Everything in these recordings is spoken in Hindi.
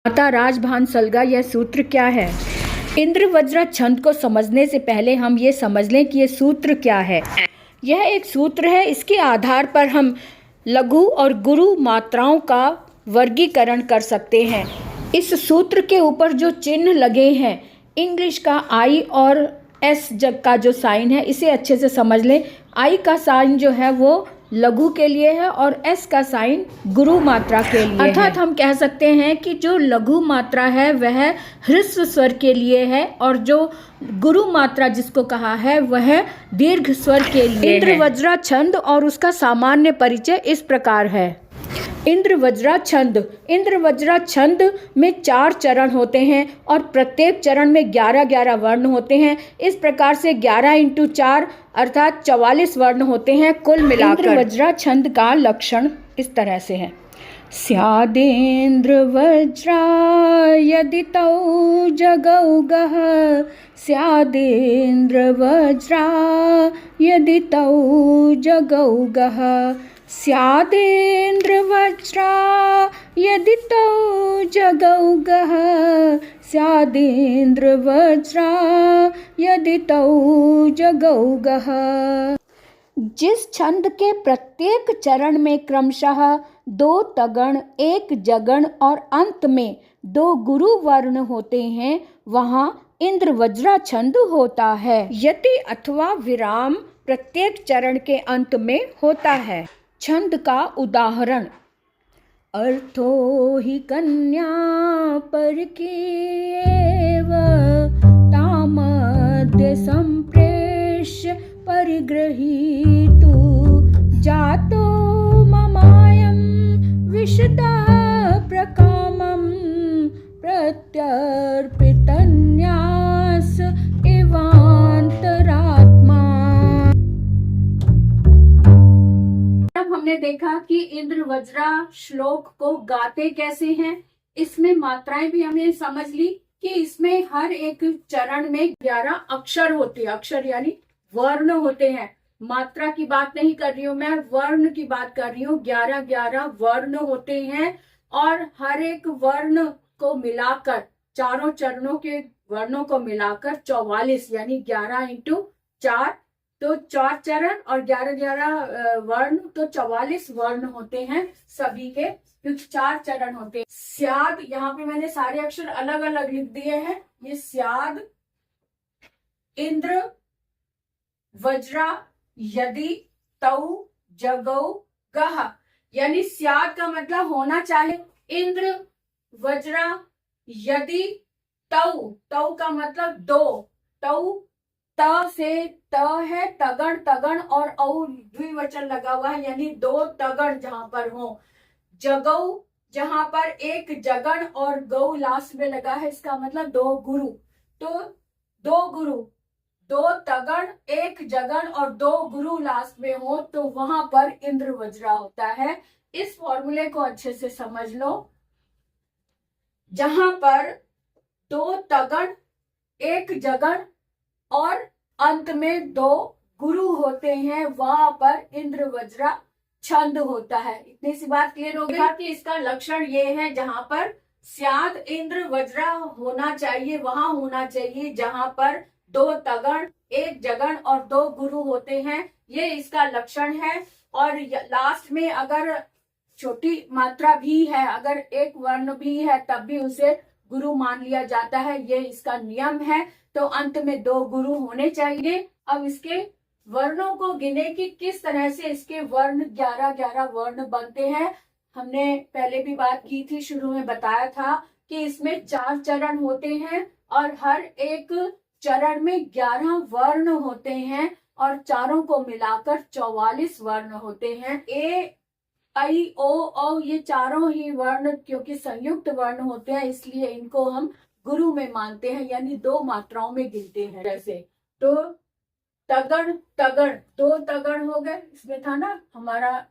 माता राजभान सलगा, यह सूत्र क्या है? इंद्र वज्रा छंद को समझने से पहले हम ये समझ लें कि ये सूत्र क्या है। यह एक सूत्र है, इसके आधार पर हम लघु और गुरु मात्राओं का वर्गीकरण कर सकते हैं। इस सूत्र के ऊपर जो चिन्ह लगे हैं, इंग्लिश का आई और एस जग का जो साइन है, इसे अच्छे से समझ लें। आई का साइन जो है वो लघु के लिए है और एस का साइन गुरु मात्रा के लिए है। अर्थात हम कह सकते हैं कि जो लघु मात्रा है वह ह्रस्व स्वर के लिए है और जो गुरु मात्रा जिसको कहा है वह दीर्घ स्वर के लिए है। इंद्र वज्रा छंद और उसका सामान्य परिचय इस प्रकार है। इंद्र वज्रा छंद। इंद्र वज्रा छंद में 4 चरण होते हैं और प्रत्येक चरण में 11-11 वर्ण होते हैं। इस प्रकार से 11 × 4 अर्थात 44 वर्ण होते हैं कुल मिलाकर। इंद्र वज्रा छंद का लक्षण इस तरह से है। स्यादेन्द्र वज्रा यदि तौ जगौ गः, स्यादेन्द्र वज्रा यदि तौ जगौ गः, स्यादेन्द्र वज्रा यदि तौ जगौ गः, स्यादेन्द्र वज्रा यदि तौ जगौ गः। जिस छंद के प्रत्येक चरण में क्रमशः 2 तगण, 1 जगण और अंत में 2 गुरु वर्ण होते हैं, वहाँ इंद्र वज्रा छंद होता है। यति अथवा विराम प्रत्येक चरण के अंत में होता है। छंद का उदाहरण: अर्थो हि कन्या परकीयेव, तामद्य संप्रेष्य परिगृहीतु, जातो ममायं विशदः प्रकामं, प्रत्यर्पितन्यास इवान्तरात्मा। हमने देखा कि इंद्र वज्रा श्लोक को गाते कैसे हैं। इसमें मात्राएं भी हमने समझ ली कि इसमें हर एक चरण में 11 अक्षर होते हैं। अक्षर यानी वर्ण होते हैं। मात्रा की बात नहीं कर रही हूं मैं, वर्ण की बात कर रही हूँ। 11-11 वर्ण होते हैं और हर एक वर्ण को मिलाकर, चारों चरणों के वर्णों को मिलाकर 44 यानी 11 × 4 तो 4 चरण और 11-11 वर्ण तो 44 वर्ण होते हैं सभी के, क्योंकि 4 चरण होते हैं। स्याद, यहाँ पे मैंने सारे अक्षर अलग अलग लिख दिए हैं। ये स्याद, इंद्र वज्रा यदि तौ जगौ गः, यानी स्याद का मतलब होना चाहिए इंद्र वज्रा यदि तौ, तौ का मतलब 2, तौ त से त है, तगण तगण और औ द्विवचन लगा हुआ है यानी 2 तगण जहां पर हो। जगौ जहां पर 1 जगण और गौ लास्ट में लगा है, इसका मतलब 2 गुरु। तो 2 गुरु, 2 तगण, 1 जगण और 2 गुरु लास्ट में हो तो वहां पर इंद्र वज्रा होता है। इस फॉर्मूले को अच्छे से समझ लो। जहां पर 2 तगण, 1 जगण और अंत में 2 गुरु होते हैं, वहां पर इंद्र वज्रा छंद होता है। इतनी सी बात क्लियर हो गई कि इसका लक्षण ये है, जहां पर स्याद इंद्र वज्रा होना चाहिए वहां होना चाहिए जहां पर 2 तगण, 1 जगण और 2 गुरु होते हैं। ये इसका लक्षण है। और लास्ट में अगर छोटी मात्रा भी है, अगर 1 वर्ण भी है, तब भी उसे गुरु मान लिया जाता है। ये इसका नियम है। तो अंत में 2 गुरु होने चाहिए। अब इसके वर्णों को गिने कि किस तरह से इसके वर्ण 11-11 वर्ण बनते हैं। हमने पहले भी बात की थी, शुरू में बताया था कि इसमें 4 चरण होते हैं और हर एक चरण में 11 वर्ण होते हैं और चारों को मिलाकर 44 वर्ण होते हैं। ए, आई, ओ, औ ये चारों ही वर्ण क्योंकि संयुक्त वर्ण होते हैं, इसलिए इनको हम गुरु में मानते हैं, यानी 2 मात्राओं में गिनते हैं। जैसे तो तगण तगण, 2 तगण हो गए। इसमें था ना हमारा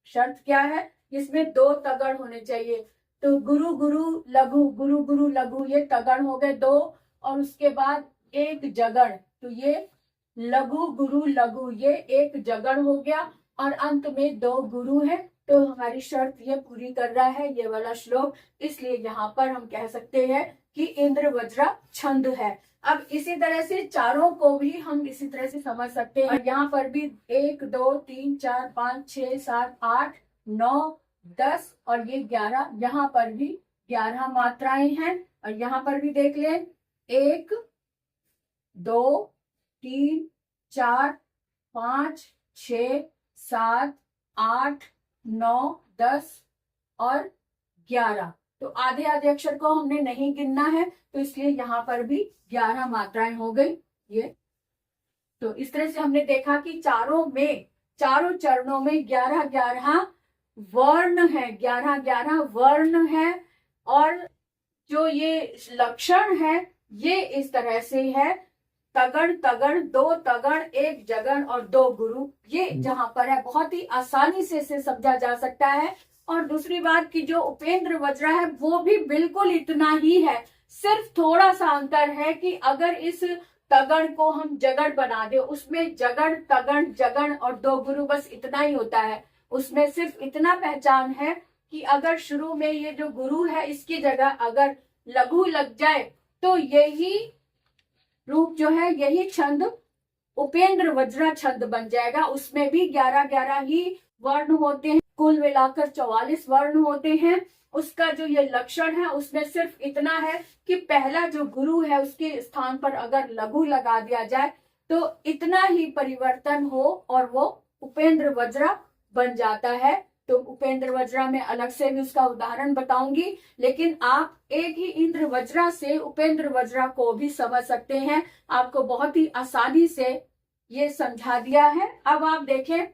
शर्त क्या है, इसमें 2 तगण होने चाहिए। तो गुरु गुरु लघु, गुरु गुरु लघु, ये तगण हो गए 2। और उसके बाद 1 जगण, तो ये लघु गुरु लघु, ये 1 जगण हो गया। और अंत में 2 गुरु है तो हमारी शर्त ये पूरी कर रहा है ये वाला श्लोक, इसलिए यहाँ पर हम कह सकते हैं कि इंद्र वज्रा छंद है। अब इसी तरह से चारों को भी हम इसी तरह से समझ सकते हैं। और यहाँ पर भी 1 2 3 4 5 6 7 8 9 10 और ये 11, यहाँ पर भी 11 मात्राएं हैं। और यहाँ पर भी देख लें 1 2 3 4 5 6 7 8 9 10 और 11। तो आधे आधे अक्षर को हमने नहीं गिनना है, तो इसलिए यहाँ पर भी 11 मात्राएं हो गई ये। तो इस तरह से हमने देखा कि चारों चरणों में 11 वर्ण है, 11 वर्ण है। और जो ये लक्षण है ये इस तरह से है, तगड़ तगड़, 2 तगड़, 1 जगड़ और 2 गुरु। ये जहां पर है बहुत ही आसानी से इसे समझा जा सकता है। और दूसरी बात कि जो उपेंद्र वज्रा है वो भी बिल्कुल इतना ही है, सिर्फ थोड़ा सा अंतर है कि अगर इस तगड़ को हम जगड़ बना दे, उसमें जगड़ तगड़ जगड़ और 2 गुरु बस इतना ही होता है। उसमें सिर्फ इतना पहचान है कि अगर शुरू में ये जो गुरु है इसकी जगह अगर लघु लग जाए तो यही रूप जो है, यही छंद उपेंद्र वज्रा छंद बन जाएगा। उसमें भी 11 ही वर्ण होते हैं, कुल मिलाकर 44 वर्ण होते हैं। उसका जो ये लक्षण है उसमें सिर्फ इतना है कि पहला जो गुरु है उसके स्थान पर अगर लघु लगा दिया जाए तो इतना ही परिवर्तन हो और वो उपेंद्र वज्रा बन जाता है। तो उपेंद्र वज्रा में अलग से भी उसका उदाहरण बताऊंगी, लेकिन आप एक ही इंद्र वज्रा से उपेंद्र वज्रा को भी समझ सकते हैं। आपको बहुत ही आसानी से ये समझा दिया है। अब आप देखें,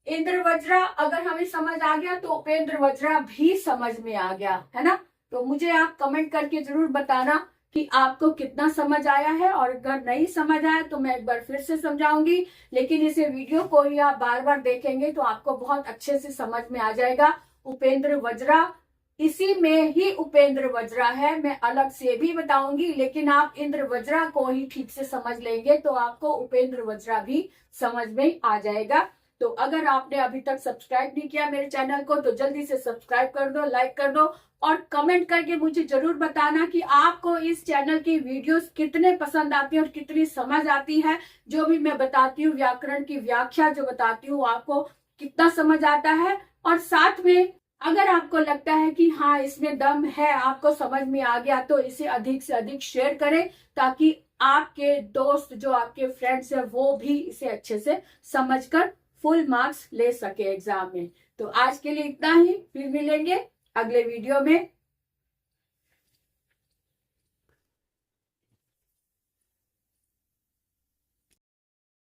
इंद्र वज्रा अगर हमें समझ आ गया तो उपेंद्र वज्रा भी समझ में आ गया, है ना। तो मुझे आप कमेंट करके जरूर बताना कि आपको कितना समझ आया है, और अगर नहीं समझ आया तो मैं एक बार फिर से समझाऊंगी। लेकिन इसे वीडियो को ही आप बार बार देखेंगे तो आपको बहुत अच्छे से समझ में आ जाएगा। उपेंद्र वज्रा, इसी में ही उपेंद्र वज्रा है, मैं अलग से भी बताऊंगी, लेकिन आप इंद्र वज्रा को ही ठीक से समझ लेंगे तो आपको उपेंद्र वज्रा भी समझ में आ जाएगा। तो अगर आपने अभी तक सब्सक्राइब नहीं किया मेरे चैनल को तो जल्दी से सब्सक्राइब कर दो, लाइक कर दो और कमेंट करके मुझे जरूर बताना कि आपको इस चैनल की वीडियोस कितने पसंद आती है और कितनी समझ आती है। जो भी मैं बताती हूँ, व्याकरण की व्याख्या जो बताती हूँ, आपको कितना समझ आता है। और साथ में अगर आपको लगता है कि हाँ इसमें दम है, आपको समझ में आ गया, तो इसे अधिक से अधिक शेयर करें ताकि आपके दोस्त, जो आपके फ्रेंड्स है, वो भी इसे अच्छे से समझकर फुल मार्क्स ले सके एग्जाम में। तो आज के लिए इतना ही, फिर मिलेंगे अगले वीडियो में।